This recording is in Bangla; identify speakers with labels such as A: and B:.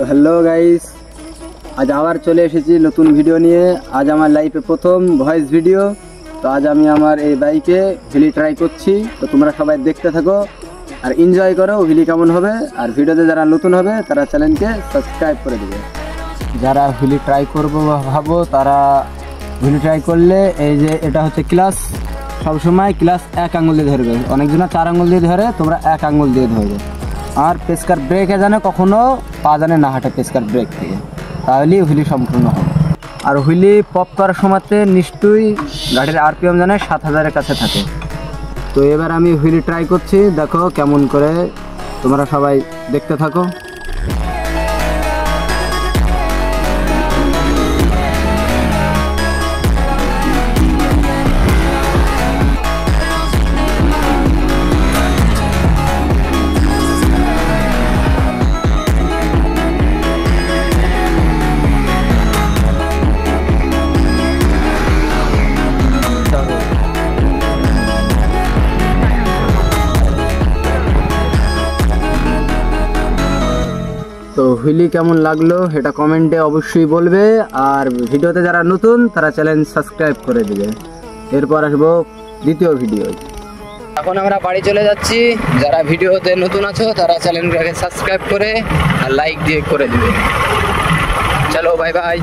A: তো হ্যালো গাইস, আজ আবার চলে এসেছি নতুন ভিডিও নিয়ে। আজ আমার লাইফে প্রথম ভয়েস ভিডিও। তো আজ আমি আমার এই বাইকে হুইলি ট্রাই করছি। তো তোমরা সবাই দেখতে থাকো আর এনজয় করো হুইলি কেমন হবে। আর ভিডিওতে যারা নতুন হবে তারা চ্যানেলকে সাবস্ক্রাইব করে দেবে। যারা হুইলি ট্রাই করবো ভাবো তারা হুইলি ট্রাই করলে এই যে এটা হচ্ছে ক্লাস, সবসময় ক্লাস এক আঙুল দিয়ে ধরবে। অনেকজনা 4 আঙুল দিয়ে ধরে, তোমরা 1 আঙুল দিয়ে ধরবে। আর পেসকার ব্রেকে জানে কখনো পা জানে না হাঁটে পেসকার ব্রেক থেকে, তাহলেই হুইলি সম্পূর্ণ হবে। আর হুইলি পপ করার সময়তে নিশ্চয়ই গাড়ির আরপিএম জানে 7000-এর কাছে থাকে। তো এবার আমি হুইলি ট্রাই করছি, দেখো কেমন করে, তোমরা সবাই দেখতে থাকো। তো হুইলি কেমন লাগলো সেটা কমেন্টে অবশ্যই বলবে। আর ভিডিওতে যারা নতুন তারা চ্যানেল সাবস্ক্রাইব করে দিবে। এরপর আসবো দ্বিতীয় ভিডিও। এখন আমরা বাড়ি চলে যাচ্ছি। যারা ভিডিওতে নতুন আছো তারা চ্যানেলটাকে সাবস্ক্রাইব করে আর লাইক দিয়ে করে দিবে। চলো বাই বাই।